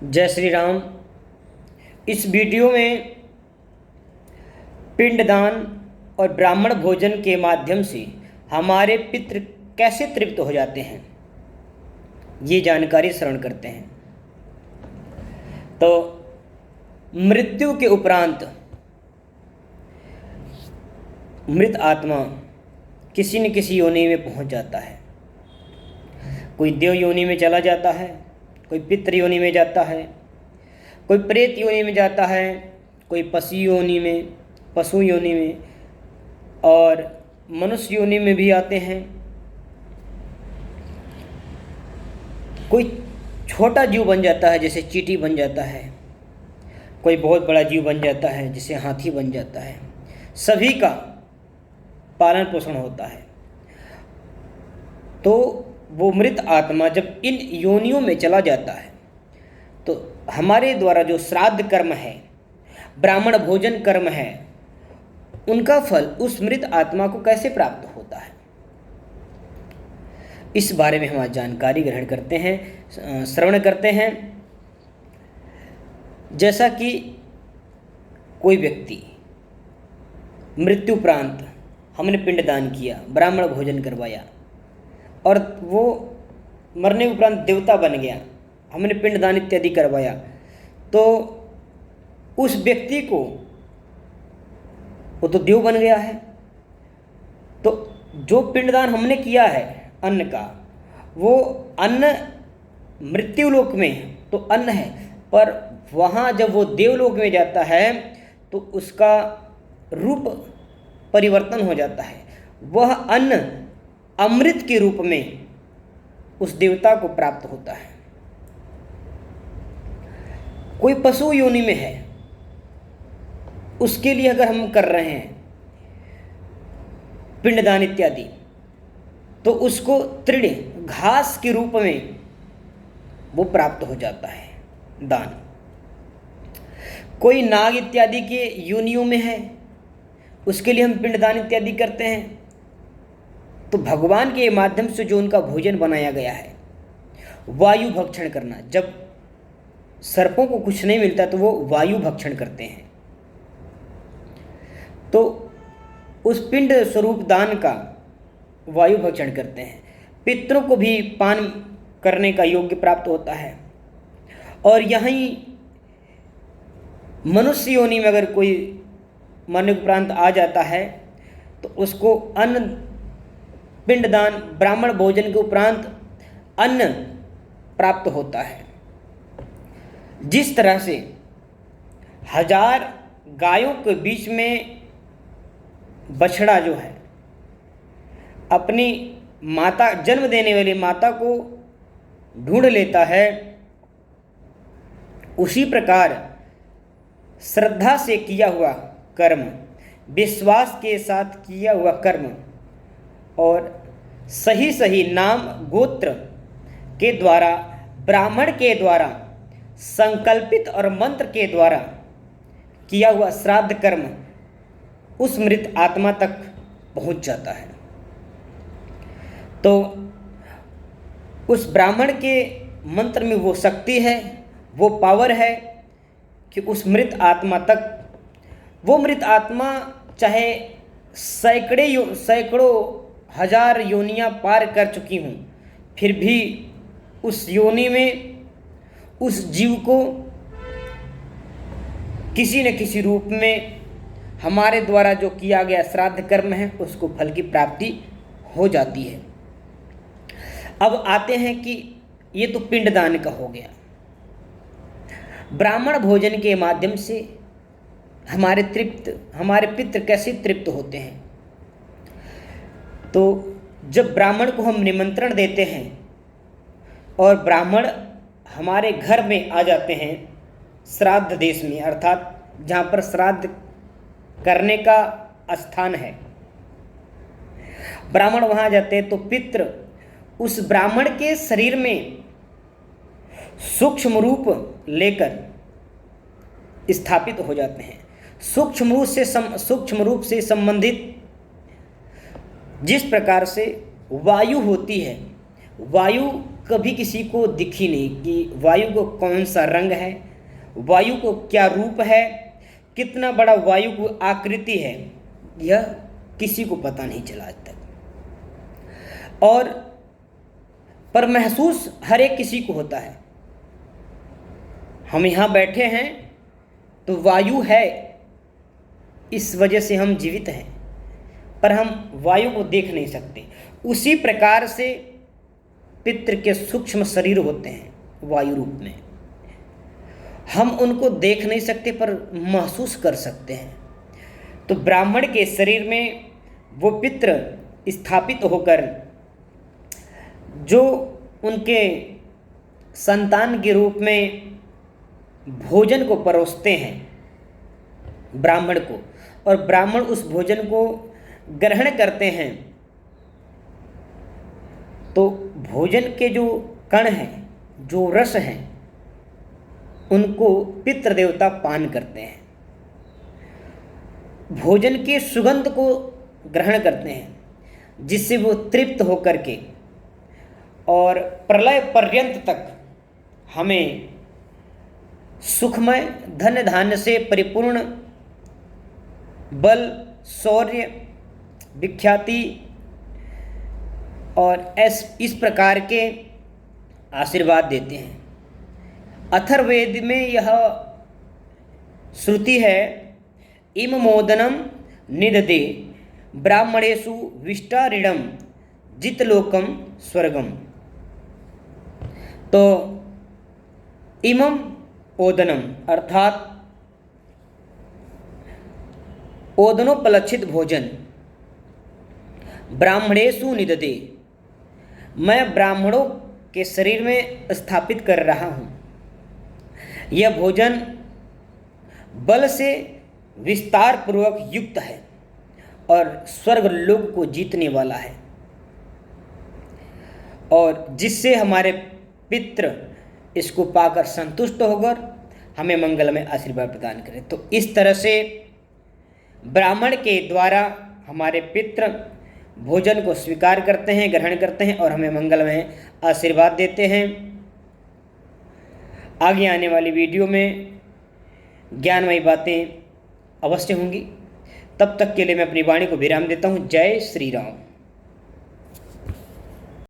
जय श्री राम। इस वीडियो में पिंडदान और ब्राह्मण भोजन के माध्यम से हमारे पितृ कैसे तृप्त हो जाते हैं, ये जानकारी श्रवण करते हैं। तो मृत्यु के उपरांत मृत आत्मा किसी न किसी योनि में पहुंच जाता है। कोई देव योनि में चला जाता है, कोई पितृ योनि में जाता है, कोई प्रेत योनि में जाता है, कोई पशु योनि में और मनुष्य योनि में भी आते हैं। कोई छोटा जीव बन जाता है जैसे चींटी बन जाता है, कोई बहुत बड़ा जीव बन जाता है जैसे हाथी बन जाता है। सभी का पालन पोषण होता है। तो वो मृत आत्मा जब इन योनियों में चला जाता है तो हमारे द्वारा जो श्राद्ध कर्म है, ब्राह्मण भोजन कर्म है, उनका फल उस मृत आत्मा को कैसे प्राप्त होता है, इस बारे में हम आज जानकारी ग्रहण करते हैं, श्रवण करते हैं। जैसा कि कोई व्यक्ति मृत्युपरांत हमने पिंडदान किया, ब्राह्मण भोजन करवाया और वो मरने उपरांत देवता बन गया, हमने पिंडदान इत्यादि करवाया, तो उस व्यक्ति को वो तो देव बन गया है। तो जो पिंडदान हमने किया है अन्न का, वो अन्न मृत्युलोक में तो अन्न है, पर वहाँ जब वो देवलोक में जाता है तो उसका रूप परिवर्तन हो जाता है। वह अन्न अमृत के रूप में उस देवता को प्राप्त होता है। कोई पशु योनि में है, उसके लिए अगर हम कर रहे हैं पिंडदान इत्यादि, तो उसको तृण घास के रूप में वो प्राप्त हो जाता है दान। कोई नाग इत्यादि के योनियों में है, उसके लिए हम पिंडदान इत्यादि करते हैं। तो भगवान के माध्यम से जो उनका भोजन बनाया गया है, वायु भक्षण करना, जब सर्पों को कुछ नहीं मिलता तो वो वायु भक्षण करते हैं, तो उस पिंड स्वरूप दान का वायु भक्षण करते हैं। पितरों को भी पान करने का योग्य प्राप्त होता है। और यहीं मनुष्य योनि में अगर कोई मरने उपरांत आ जाता है तो उसको अन्न पिंडदान ब्राह्मण भोजन के उपरांत अन्न प्राप्त होता है। जिस तरह से 1000 गायों के बीच में बछड़ा जो है अपनी माता, जन्म देने वाली माता को ढूंढ लेता है, उसी प्रकार श्रद्धा से किया हुआ कर्म, विश्वास के साथ किया हुआ कर्म और सही सही नाम गोत्र के द्वारा, ब्राह्मण के द्वारा संकल्पित और मंत्र के द्वारा किया हुआ श्राद्ध कर्म उस मृत आत्मा तक पहुंच जाता है। तो उस ब्राह्मण के मंत्र में वो शक्ति है, वो पावर है कि उस मृत आत्मा तक, वो मृत आत्मा चाहे सैकड़ों हजार योनियां पार कर चुकी हूँ, फिर भी उस योनि में उस जीव को किसी न किसी रूप में हमारे द्वारा जो किया गया श्राद्ध कर्म है उसको फल की प्राप्ति हो जाती है। अब आते हैं कि ये तो पिंडदान का हो गया। ब्राह्मण भोजन के माध्यम से हमारे पितृ कैसे तृप्त होते हैं। तो जब ब्राह्मण को हम निमंत्रण देते हैं और ब्राह्मण हमारे घर में आ जाते हैं श्राद्ध देश में, अर्थात जहाँ पर श्राद्ध करने का स्थान है, ब्राह्मण वहाँ जाते हैं तो पितृ उस ब्राह्मण के शरीर में सूक्ष्म रूप लेकर स्थापित हो जाते हैं। सूक्ष्म रूप से संबंधित जिस प्रकार से वायु होती है, वायु कभी किसी को दिखी नहीं कि वायु को कौन सा रंग है, वायु को क्या रूप है, कितना बड़ा वायु को आकृति है, यह किसी को पता नहीं चला आज तक। और पर महसूस हर एक किसी को होता है। हम यहाँ बैठे हैं तो वायु है, इस वजह से हम जीवित हैं, पर हम वायु को देख नहीं सकते। उसी प्रकार से पितृ के सूक्ष्म शरीर होते हैं वायु रूप में, हम उनको देख नहीं सकते पर महसूस कर सकते हैं। तो ब्राह्मण के शरीर में वो पितृ स्थापित होकर जो उनके संतान के रूप में भोजन को परोसते हैं ब्राह्मण को, और ब्राह्मण उस भोजन को ग्रहण करते हैं, तो भोजन के जो कण हैं, जो रस हैं, उनको पितृदेवता पान करते हैं, भोजन के सुगंध को ग्रहण करते हैं, जिससे वो तृप्त होकर के और प्रलय पर्यंत तक हमें सुखमय धन धान्य से परिपूर्ण बल, शौर्य, विख्याति और इस प्रकार के आशीर्वाद देते हैं। अथर्ववेद में यह श्रुति है, इम मोदनम निददे ब्राह्मणेषु विष्टारिणम जितलोकम स्वर्गम। तो इमम ओदनम अर्थात ओदनोपलक्षित भोजन ब्राह्मणेषु निददे, मैं ब्राह्मणों के शरीर में स्थापित कर रहा हूँ। यह भोजन बल से विस्तार पूर्वक युक्त है और स्वर्ग लोक को जीतने वाला है, और जिससे हमारे पितृ इसको पाकर संतुष्ट होकर हमें मंगलमय आशीर्वाद प्रदान करें। तो इस तरह से ब्राह्मण के द्वारा हमारे पितृ भोजन को स्वीकार करते हैं, ग्रहण करते हैं और हमें मंगलमय आशीर्वाद देते हैं। आगे आने वाली वीडियो में ज्ञानमयी बातें अवश्य होंगी। तब तक के लिए मैं अपनी वाणी को विराम देता हूँ। जय श्री राम।